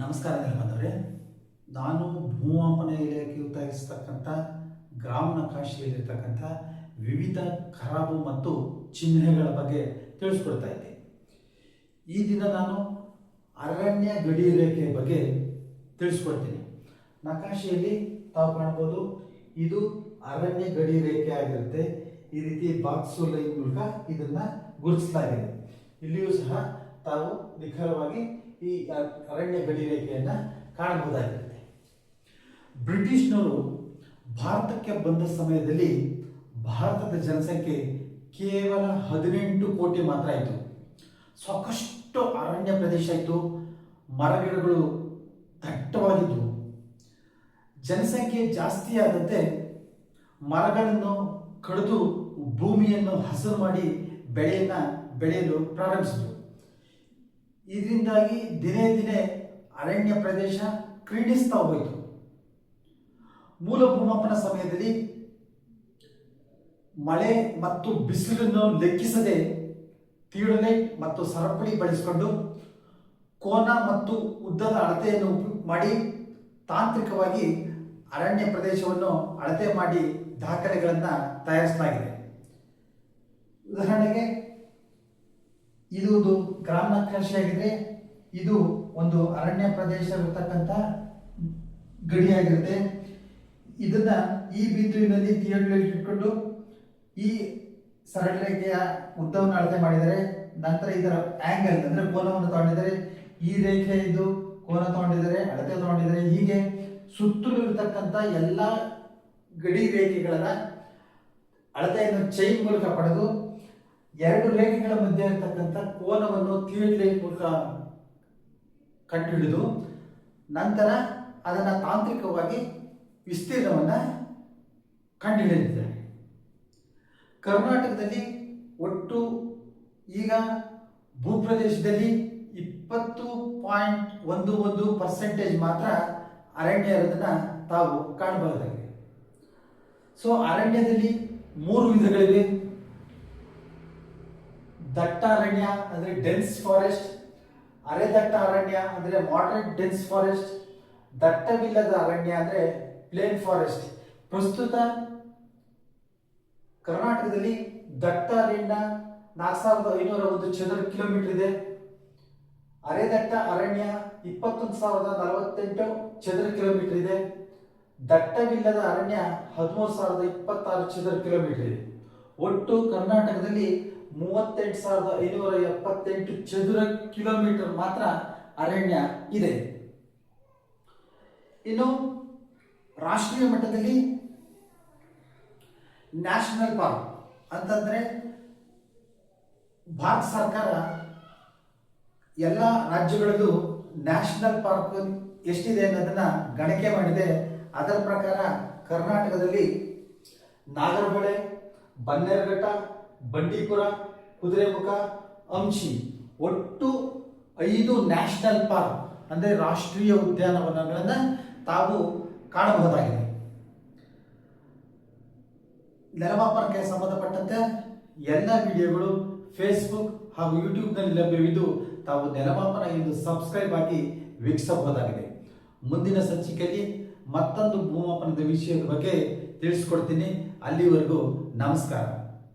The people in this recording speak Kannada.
ನಮಸ್ಕಾರ ಬಂದವರೇ, ನಾನು ಭೂಮಾಪನ ಇಲಾಖೆ ಉತ್ತರಿಸತಕ್ಕಂಥ ಗ್ರಾಮ ನಕಾಶೆಯಲ್ಲಿರ್ತಕ್ಕಂಥ ವಿವಿಧ ಖರಾಬು ಮತ್ತು ಚಿಹ್ನೆಗಳ ಬಗ್ಗೆ ತಿಳಿಸ್ಕೊಡ್ತಾ ಇದ್ದೆ. ಈ ದಿನ ನಾನು ಅರಣ್ಯ ಗಡಿ ರೇಖೆ ಬಗ್ಗೆ ತಿಳಿಸ್ಕೊಡ್ತೀನಿ. ನಕಾಶೆಯಲ್ಲಿ ತಾವು ಕಾಣ್ಬೋದು, ಇದು ಅರಣ್ಯ ಗಡಿ ರೇಖೆ ಆಗಿರುತ್ತೆ. ಈ ರೀತಿ ಬಾಕ್ಸು ಲೈನ್ ಮೂಲಕ ಇದನ್ನ ಗುರುತಿಸಲಾಗಿದೆ. ಇಲ್ಲಿಯೂ ಸಹ ತಾವು ನಿಖರವಾಗಿ ಈ ಅರಣ್ಯ ಗಡಿ ರೇಖೆಯನ್ನ ಕಾಣಬಹುದಾಗಿರುತ್ತೆ. ಬ್ರಿಟಿಷ್ನವರು ಭಾರತಕ್ಕೆ ಬಂದ ಸಮಯದಲ್ಲಿ ಭಾರತದ ಜನಸಂಖ್ಯೆ ಕೇವಲ 18 ಕೋಟಿ ಮಾತ್ರ ಆಯಿತು. ಸಾಕಷ್ಟು ಅರಣ್ಯ ಪ್ರದೇಶ ಇತ್ತು, ಮರಗಿಡಗಳು ದಟ್ಟವಾಗಿದ್ದವು. ಜನಸಂಖ್ಯೆ ಜಾಸ್ತಿ ಆದಂತೆ ಮರಗಳನ್ನು ಕಡಿದು ಭೂಮಿಯನ್ನು ಹಸಿರು ಮಾಡಿ ಬೆಳೆಯಲು ಪ್ರಾರಂಭಿಸಿದರು. ಇದರಿಂದಾಗಿ ದಿನೇ ದಿನೇ ಅರಣ್ಯ ಪ್ರದೇಶ ಕ್ಷೀಣಿಸ್ತಾ ಹೋಯಿತು. ಮೂಲ ಭೂಮಾಪನ ಸಮಯದಲ್ಲಿ ಮಳೆ ಮತ್ತು ಬಿಸಿಲನ್ನು ಲೆಕ್ಕಿಸದೆ ಥಿಯೋಡಲೈಟ್ ಮತ್ತು ಸರಪಳಿ ಬಳಸಿಕೊಂಡು ಕೋನ ಮತ್ತು ಉದ್ದದ ಅಳತೆಯನ್ನು ಮಾಡಿ ತಾಂತ್ರಿಕವಾಗಿ ಅರಣ್ಯ ಪ್ರದೇಶವನ್ನು ಅಳತೆ ಮಾಡಿ ದಾಖಲೆಗಳನ್ನು ತಯಾರಿಸಲಾಗಿದೆ. ಉದಾಹರಣೆಗೆ ಇದು ಒಂದು ಗ್ರಾಮ ನಕಾಶೆಯಾಗಿದೆ. ಇದು ಒಂದು ಅರಣ್ಯ ಪ್ರದೇಶವಿರ್ತಕ್ಕಂಥ ಗಡಿಯಾಗಿರುತ್ತೆ. ಇದನ್ನ ಈ ಬಿಂದುವಿನಲ್ಲಿ ಥಿಯೋಡಲೈಟ್ ಇಟ್ಕೊಂಡು ಈ ಸರಳ ರೇಖೆಯ ಉದ್ದವನ್ನು ಅಳತೆ ಮಾಡಿದರೆ, ನಂತರ ಇದರ ಆಂಗಲ್ ಅಂದ್ರೆ ಕೋನವನ್ನು ತಗೊಂಡಿದ್ದಾರೆ, ಈ ರೇಖೆ ಇದು ಕೋನ ತಗೊಂಡಿದ್ದಾರೆ, ಅಳತೆ ತಗೊಂಡಿದ್ದಾರೆ. ಹೀಗೆ ಸುತ್ತಲೂ ಇರತಕ್ಕಂಥ ಎಲ್ಲ ಗಡಿ ರೇಖೆಗಳ ಅಳತೆಯನ್ನು ಚೈನ್ ಮೂಲಕ ಪಡೆದು ಎರಡು ರೇಖೆಗಳ ಮಧ್ಯೆ ಇರತಕ್ಕಂಥ ಕೋನವನ್ನು ಥಿಯೋಡಲೈಟ್ ಮೂಲಕ ಕಂಡುಹಿಡಿದು ನಂತರ ಅದನ್ನು ತಾಂತ್ರಿಕವಾಗಿ ವಿಸ್ತೀರ್ಣವನ್ನು ಕಂಡುಹಿಡಿದಿದ್ದಾರೆ. ಕರ್ನಾಟಕದಲ್ಲಿ ಒಟ್ಟು ಈಗ ಭೂಪ್ರದೇಶದಲ್ಲಿ 20.11% ಮಾತ್ರ ಅರಣ್ಯ ಇರೋದನ್ನ ತಾವು ಕಾಣಬಹುದಾಗಿದೆ. ಸೊ ಅರಣ್ಯದಲ್ಲಿ 3 ವಿಧಗಳಿವೆ. ದಟ್ಟ ಅರಣ್ಯ ಅಂದ್ರೆ ಡೆನ್ಸ್ ಫಾರೆಸ್ಟ್, ಅರೆದಟ್ಟ ಅರಣ್ಯ ಅಂದ್ರೆ ಮಾಡರೇಟ್ ಡೆನ್ಸ್ ಫಾರೆಸ್ಟ್, ದಟ್ಟವಿಲ್ಲದ ಅರಣ್ಯ ಅಂದ್ರೆ ಪ್ಲೇನ್ ಫಾರೆಸ್ಟ್. ಪ್ರಸ್ತುತ ಕರ್ನಾಟಕದಲ್ಲಿ ದಟ್ಟ ಅರಣ್ಯ 4501 ಚದರ ಕಿಲೋಮೀಟರ್ ಇದೆ. ಅರೆದಟ್ಟ ಅರಣ್ಯ 21,048 ಚದರ ಕಿಲೋಮೀಟರ್ ಇದೆ. ದಟ್ಟವಿಲ್ಲದ ಅರಣ್ಯ 13,026 ಚದರ ಕಿಲೋಮೀಟರ್ ಇದೆ. ಒಟ್ಟು ಕರ್ನಾಟಕದಲ್ಲಿ 38,578 ಚದುರ ಕಿಲೋಮೀಟರ್ ಮಾತ್ರ ಅರಣ್ಯ ಇದೆ. ಇನ್ನು ರಾಷ್ಟ್ರೀಯ ಮಟ್ಟದಲ್ಲಿ ನ್ಯಾಷನಲ್ ಪಾರ್ಕ್ ಅಂತಂದ್ರೆ ಭಾರತ ಸರ್ಕಾರ ಎಲ್ಲ ರಾಜ್ಯಗಳಲ್ಲೂ ನ್ಯಾಷನಲ್ ಪಾರ್ಕ್ ಎಷ್ಟಿದೆ ಅನ್ನೋದನ್ನ ಗಣನೆ ಮಾಡಿದೆ. ಅದರ ಪ್ರಕಾರ ಕರ್ನಾಟಕದಲ್ಲಿ ನಾಗರಹೊಳೆ, ಬನ್ನೇರುಘಟ್ಟ, ಬಂಡೀಪುರ, ಕುದುರೆಮುಖ, ಅಂಶಿ ಒಟ್ಟು 5 ನ್ಯಾಷನಲ್ ಪಾರ್ಕ್ ಅಂದರೆ ರಾಷ್ಟ್ರೀಯ ಉದ್ಯಾನವನಗಳನ್ನು ತಾವು ಕಾಣಬಹುದಾಗಿದೆ. ನೆಲಮಾಪನಕ್ಕೆ ಸಂಬಂಧಪಟ್ಟಂತೆ ಎಲ್ಲ ವಿಡಿಯೋಗಳು ಫೇಸ್ಬುಕ್ ಹಾಗೂ ಯೂಟ್ಯೂಬ್ನಲ್ಲಿ ಲಭ್ಯವಿದ್ದು ತಾವು ನೆಲಮಾಪನ ಎಂದು ಸಬ್ಸ್ಕ್ರೈಬ್ ಆಗಿ ವೀಕ್ಷಿಸಬಹುದಾಗಿದೆ. ಮುಂದಿನ ಸಂಚಿಕೆಯಲ್ಲಿ ಮತ್ತೊಂದು ಭೂಮಾಪನದ ವಿಷಯದ ಬಗ್ಗೆ ತಿಳಿಸ್ಕೊಡ್ತೀನಿ. ಅಲ್ಲಿವರೆಗೂ ನಮಸ್ಕಾರ.